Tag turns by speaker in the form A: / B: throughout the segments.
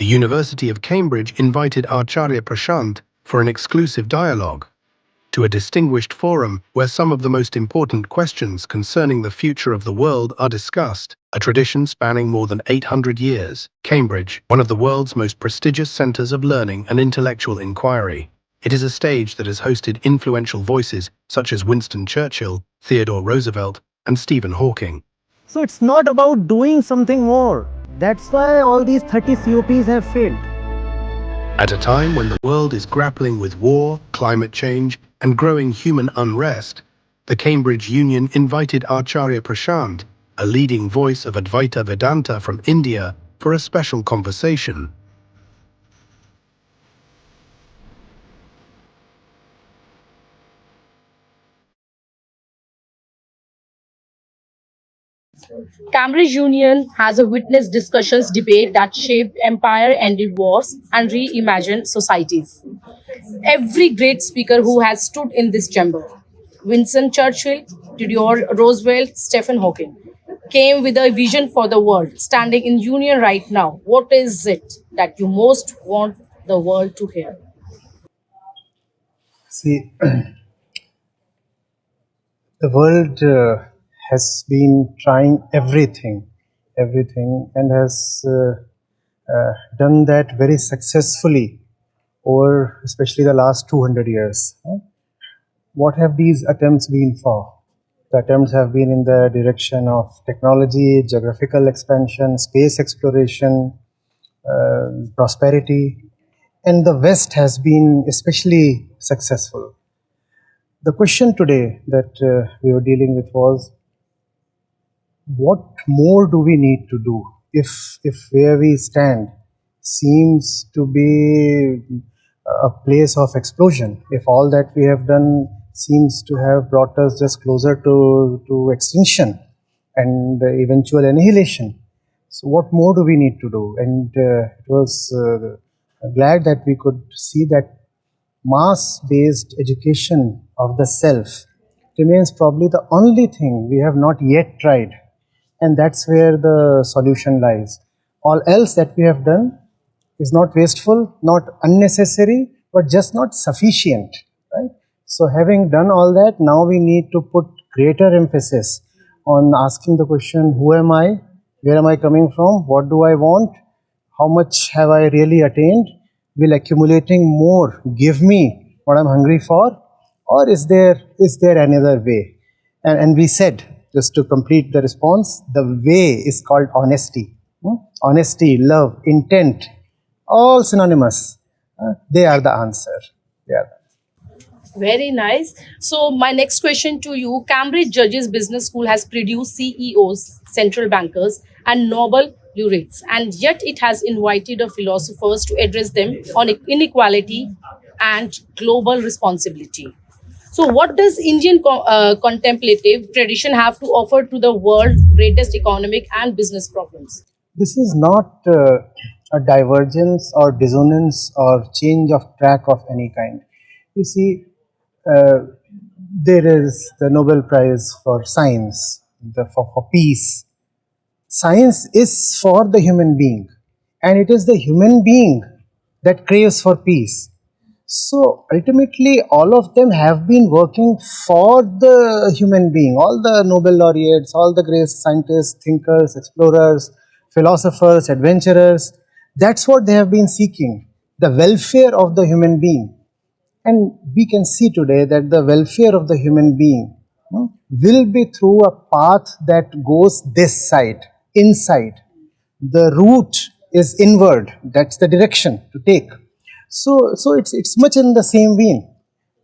A: the University of Cambridge invited Acharya Prashant for an exclusive dialogue to a distinguished forum where some of the most important questions concerning the future of the world are discussed. A tradition spanning more than 800 years, Cambridge, one of the world's most prestigious centers of learning and intellectual inquiry. It is a stage that has hosted influential voices such as Winston Churchill, Theodore Roosevelt, and Stephen Hawking.
B: So it's not about doing something more. That's why all these 30 COPs have failed.
A: At a time when the world is grappling with war, climate change, and growing human unrest, the Cambridge Union invited Acharya Prashant, a leading voice of Advaita Vedanta from India, for a special conversation.
C: Cambridge Union has witnessed discussions, debate that shaped empire, ended wars, and reimagined societies. Every great speaker who has stood in this chamber, Winston Churchill, Theodore Roosevelt, Stephen Hawking, came with a vision for the world. Standing in union right now, what is it that you most want the world to hear?
D: See, the world has been trying everything, and has done that very successfully over especially the last 200 years. What have these attempts been for? The attempts have been in the direction of technology, geographical expansion, space exploration, prosperity, and the West has been especially successful. The question today that we were dealing with was, what more do we need to do if where we stand seems to be a place of explosion, if all that we have done seems to have brought us just closer to extinction and eventual annihilation. So what more do we need to do? And it was glad that we could see that mass-based education of the self remains probably the only thing we have not yet tried. And that's where the solution lies. All else that we have done is not wasteful, not unnecessary, but just not sufficient, right? So having done all that, now we need to put greater emphasis on asking the question, who am I? Where am I coming from? What do I want? How much have I really attained? Will accumulating more give me what I'm hungry for? Or is there another way? And we said, just to complete the response, the way is called honesty. Honesty, love, intent, all synonymous. They are the answer. Yeah.
C: Very nice. So my next question to you, Cambridge Judges Business School has produced CEOs, central bankers, and Nobel laureates, and yet it has invited philosophers to address them on inequality and global responsibility. So what does Indian contemplative tradition have to offer to the world's greatest economic and business problems?
D: This is not a divergence or dissonance or change of track of any kind. You see, there is the Nobel Prize for Science, for peace. Science is for the human being, and it is the human being that craves for peace. So ultimately, all of them have been working for the human being. All the Nobel laureates, all the great scientists, thinkers, explorers, philosophers, adventurers, that's what they have been seeking, the welfare of the human being. And we can see today that the welfare of the human being will be through a path that goes this side, inside. The route is inward, that's the direction to take. So it's much in the same vein,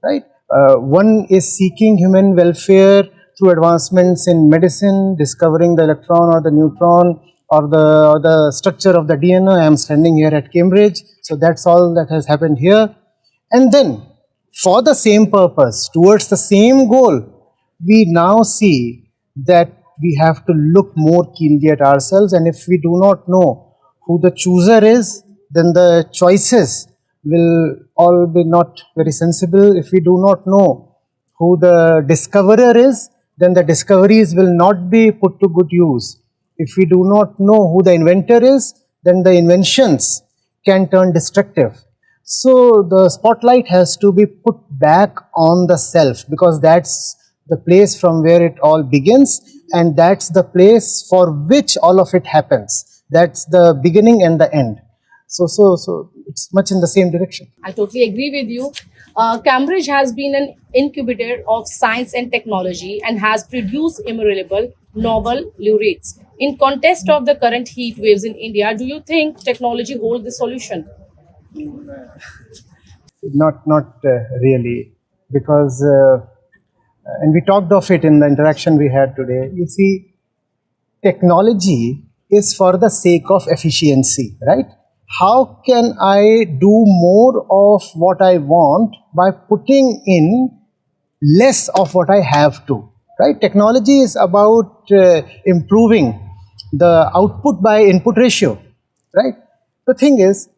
D: right? One is seeking human welfare through advancements in medicine, discovering the electron or the neutron or the structure of the DNA. I am standing here at Cambridge, so that's all that has happened here. And then, for the same purpose, towards the same goal, we now see that we have to look more keenly at ourselves, and if we do not know who the chooser is, then the choices will all be not very sensible. If we do not know who the discoverer is, then the discoveries will not be put to good use. If we do not know who the inventor is, then the inventions can turn destructive. So the spotlight has to be put back on the self, because that's the place from where it all begins, and that's the place for which all of it happens. That's the beginning and the end. So it's much in the same direction.
C: I totally agree with you. Cambridge has been an incubator of science and technology and has produced immeasurable Nobel laureates. In context of the current heat waves in India, do you think technology holds the solution?
D: Not really, because and we talked of it in the interaction we had today. You see, technology is for the sake of efficiency, right? How can I do more of what I want by putting in less of what I have to, right? Technology is about improving the output by input ratio, right? The thing is,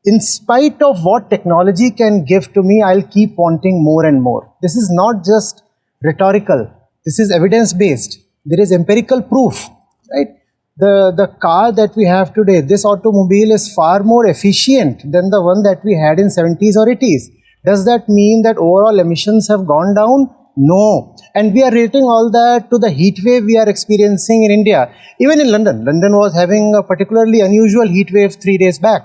D: in spite of what technology can give to me, I'll keep wanting more and more. This is not just rhetorical. This is evidence-based. There is empirical proof, right? The car that we have today, this automobile is far more efficient than the one that we had in 70s or 80s. Does that mean that overall emissions have gone down? No. And we are relating all that to the heat wave we are experiencing in India. Even in London. London was having a particularly unusual heat wave 3 days back.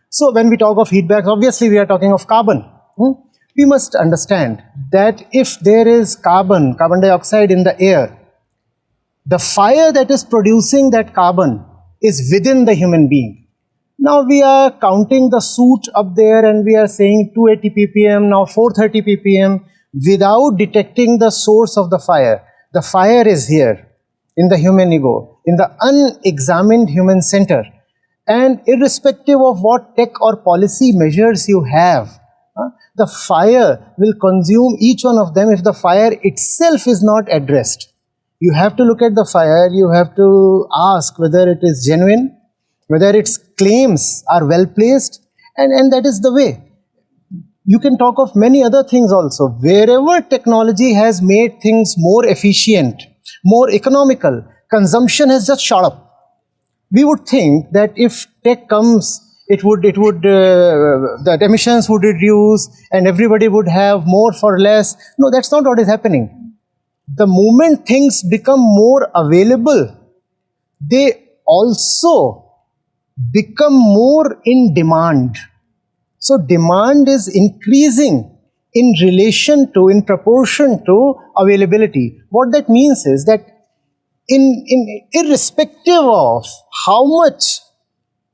D: So when we talk of heat waves, obviously we are talking of carbon. We must understand that if there is carbon dioxide in the air, the fire that is producing that carbon is within the human being. Now we are counting the soot up there and we are saying 280 ppm, now 430 ppm, without detecting the source of the fire. The fire is here in the human ego, in the unexamined human center. And irrespective of what tech or policy measures you have, the fire will consume each one of them if the fire itself is not addressed. You have to look at the fire, you have to ask whether it is genuine, whether its claims are well placed, and that is the way. You can talk of many other things also. Wherever technology has made things more efficient, more economical, consumption has just shot up. We would think that if tech comes, that emissions would reduce and everybody would have more for less. No, that's not what is happening. The moment things become more available, they also become more in demand. So demand is increasing in relation to, in proportion to availability. What that means is that irrespective of how much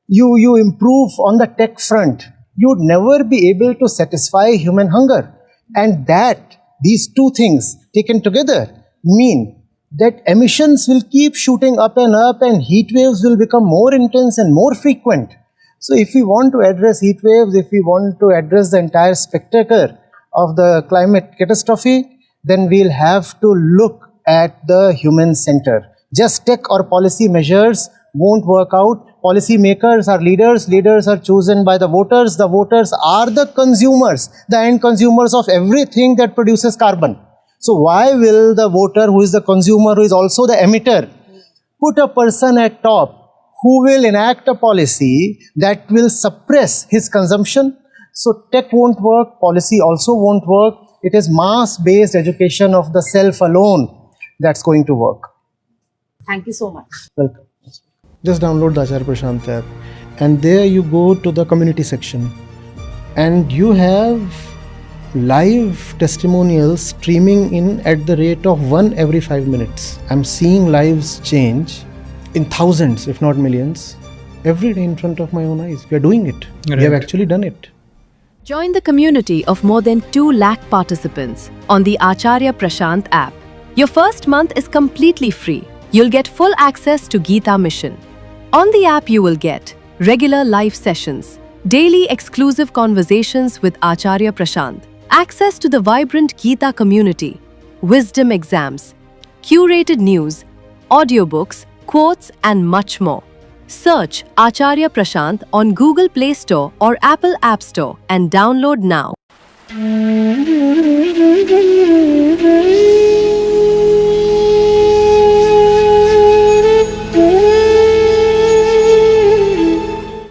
D: you improve on the tech front, you would never be able to satisfy human hunger. And that these two things taken together mean that emissions will keep shooting up and heat waves will become more intense and more frequent. So if we want to address heat waves, if we want to address the entire spectacle of the climate catastrophe, then we'll have to look at the human center. Just tech or policy measures won't work out. Policy makers are leaders. Leaders are chosen by the voters. The voters are the consumers, the end consumers of everything that produces carbon. So why will the voter, who is the consumer, who is also the emitter, put a person at top who will enact a policy that will suppress his consumption? So tech won't work, policy also won't work. It is mass-based education of the self alone that's going to work.
C: Thank you so much.
D: Welcome. Just download the Acharya Prashant app, and there you go to the community section, and you have live testimonials streaming in at the rate of 1 every 5 minutes. I'm seeing lives change in thousands, if not millions, every day in front of my own eyes. We are doing it. Right. We have actually done it.
E: Join the community of more than 2 lakh participants on the Acharya Prashant app. Your first month is completely free. You'll get full access to Gita Mission. On the app, you will get regular live sessions, daily exclusive conversations with Acharya Prashant, access to the vibrant Gita community, wisdom exams, curated news, audiobooks, quotes, and much more. Search Acharya Prashant on Google Play Store or Apple App Store and download now.